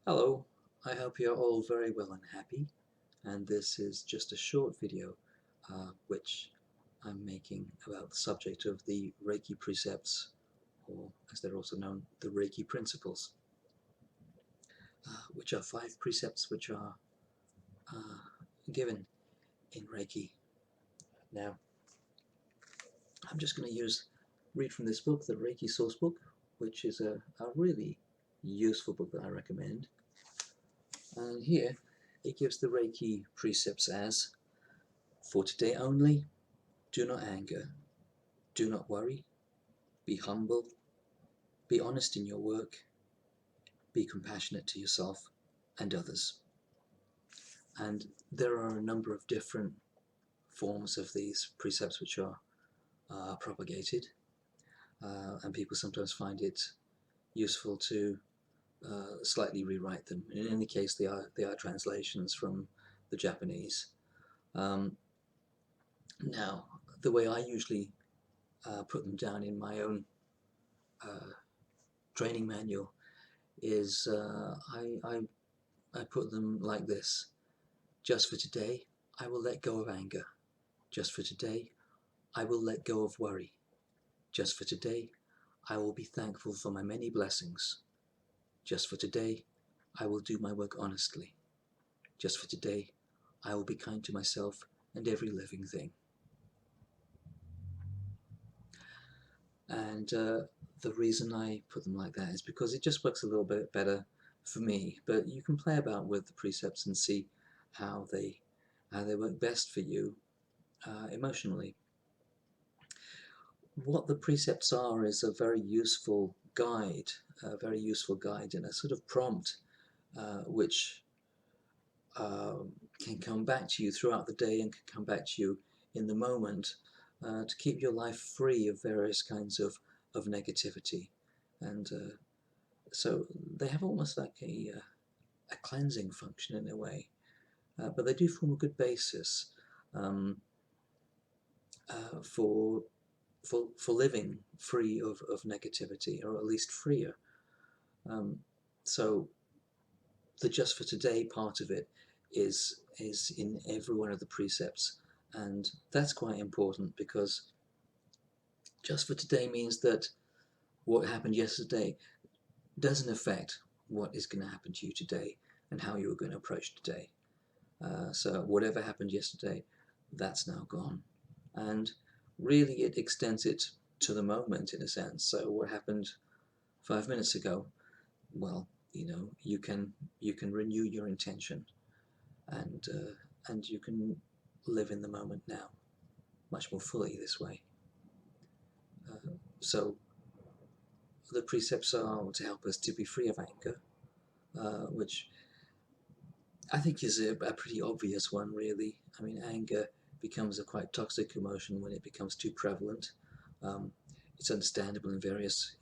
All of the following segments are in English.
Hello, I hope you're all very well and happy, and this is just a short video which I'm making about the subject of the Reiki Precepts, or as they're also known, the Reiki Principles, which are 5 precepts which are given in Reiki. Now, I'm just going to read from this book, the Reiki Source Book, which is a really useful book that I recommend. And here it gives the Reiki precepts as: for today only, do not anger, do not worry, be humble, be honest in your work, be compassionate to yourself and others. And there are a number of different forms of these precepts which are propagated, and people sometimes find it useful to slightly rewrite them. In any case, they are translations from the Japanese. Now, the way I usually put them down in my own training manual is I put them like this: just for today, I will let go of anger. Just for today, I will let go of worry. Just for today, I will be thankful for my many blessings. Just for today, I will do my work honestly. Just for today, I will be kind to myself and every living thing. And the reason I put them like that is because it just works a little bit better for me. But you can play about with the precepts and see how they work best for you emotionally. What the precepts are is a very useful guide, and a sort of prompt which can come back to you throughout the day and can come back to you in the moment to keep your life free of various kinds of negativity. And so they have almost like a cleansing function in a way, but they do form a good basis um, for living free of negativity, or at least freer. So the just for today part of it is in every one of the precepts, and that's quite important, because just for today means that what happened yesterday doesn't affect what is going to happen to you today and how you're going to approach today. So whatever happened yesterday, that's now gone, and really it extends it to the moment, in a sense. So what happened 5 minutes ago, well, you can renew your intention, and you can live in the moment now much more fully this way. So the precepts are to help us to be free of anger, which I think is a pretty obvious one, really. I mean, anger becomes a quite toxic emotion when it becomes too prevalent. It's understandable in various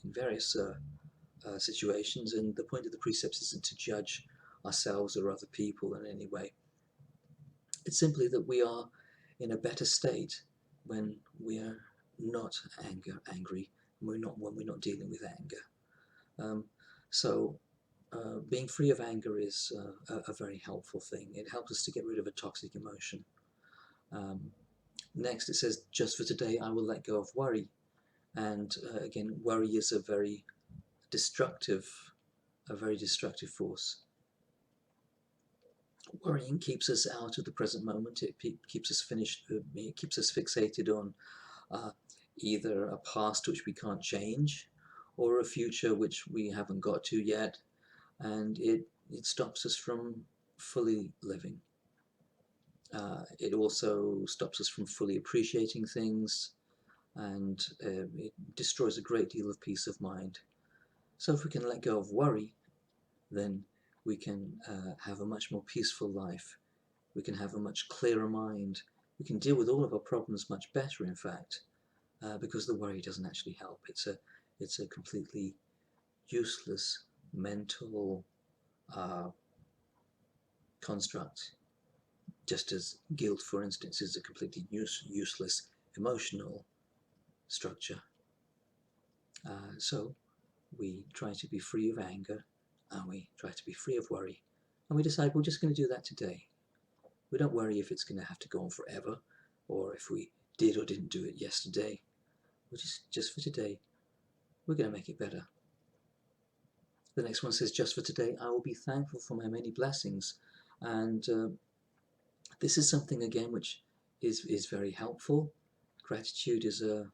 situations, and the point of the precepts isn't to judge ourselves or other people in any way. It's simply that we are in a better state when we are not angry, when we're not dealing with anger. So being free of anger is a very helpful thing. It helps us to get rid of a toxic emotion. Next, it says, just for today, I will let go of worry. And again, worry is a very destructive force. Worrying keeps us out of the present moment. It keeps us fixated on either a past which we can't change, or a future which we haven't got to yet, and it stops us from fully living. It also stops us from fully appreciating things, and it destroys a great deal of peace of mind. So if we can let go of worry, then we can have a much more peaceful life. We can have a much clearer mind. We can deal with all of our problems much better, in fact, because the worry doesn't actually help. It's a completely useless mental construct, just as guilt, for instance, is a completely useless emotional structure. So we try to be free of anger, and we try to be free of worry, and we decide we're just going to do that today. We don't worry if it's going to have to go on forever, or if we did or didn't do it yesterday. We're just for today, we're going to make it better. The next one says, just for today, I will be thankful for my many blessings. And this is something, again, which is very helpful. Gratitude is a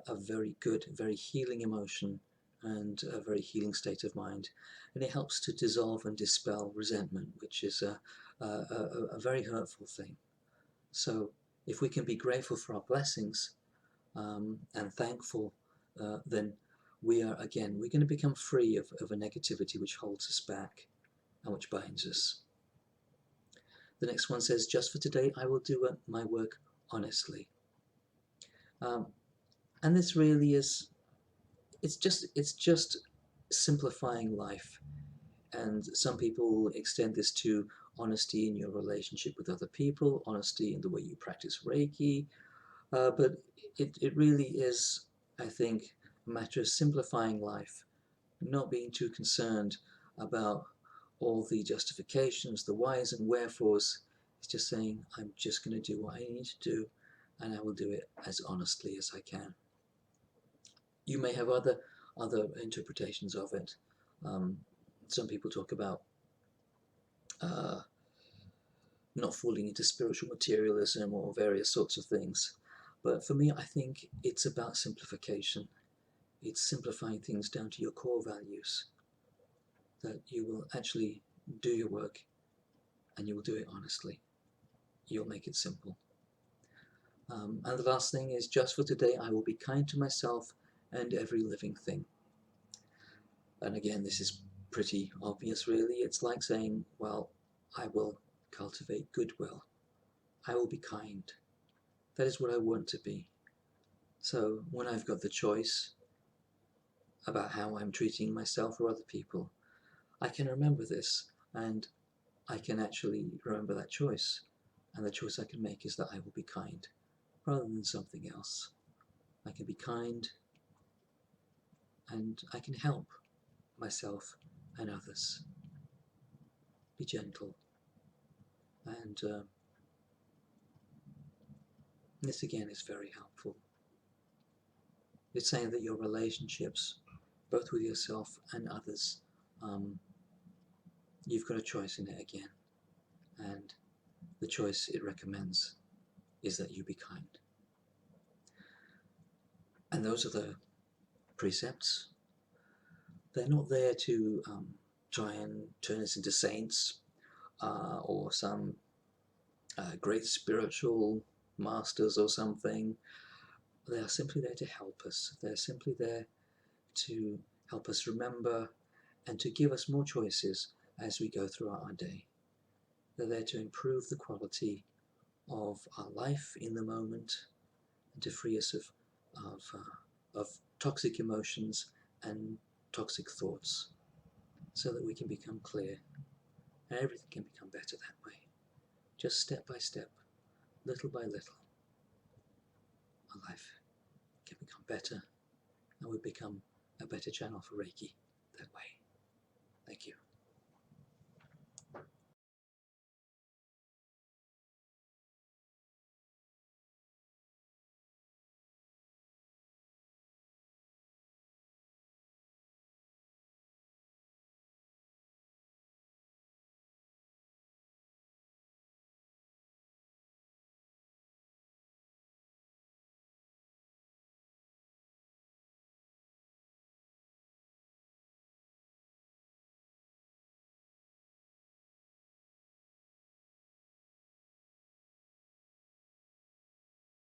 very good, very healing emotion and a very healing state of mind. And it helps to dissolve and dispel resentment, which is a very hurtful thing. So if we can be grateful for our blessings and thankful, then we're going to become free of a negativity which holds us back and which binds us. The next one says, just for today, I will do my work honestly. And this really is, it's just simplifying life. And some people extend this to honesty in your relationship with other people, honesty in the way you practice Reiki. But it really is, I think, a matter of simplifying life, not being too concerned about all the justifications, the whys and wherefores. It's just saying, I'm just going to do what I need to do, and I will do it as honestly as I can. You may have other interpretations of it. Some people talk about not falling into spiritual materialism or various sorts of things. But for me, I think it's about simplification. It's simplifying things down to your core values, that you will actually do your work and you will do it honestly. You'll make it simple. And the last thing is, just for today, I will be kind to myself and every living thing. And again, this is pretty obvious, really. It's like saying, well, I will cultivate goodwill. I will be kind. That is what I want to be. So when I've got the choice about how I'm treating myself or other people, I can remember this, and I can actually remember that choice. And the choice I can make is that I will be kind, rather than something else. I can be kind, and I can help myself and others. Be gentle. And this again is very helpful. It's saying that your relationships, both with yourself and others, you've got a choice in it again. And the choice it recommends is that you be kind. And those are the precepts. They're not there to try and turn us into saints or some great spiritual masters or something. They are simply there to help us. They're simply there to help us remember and to give us more choices as we go throughout our day. They're there to improve the quality of our life in the moment and to free us of toxic emotions and toxic thoughts, so that we can become clear and everything can become better that way. Just step by step, little by little, our life can become better and we become a better channel for Reiki that way. Thank you.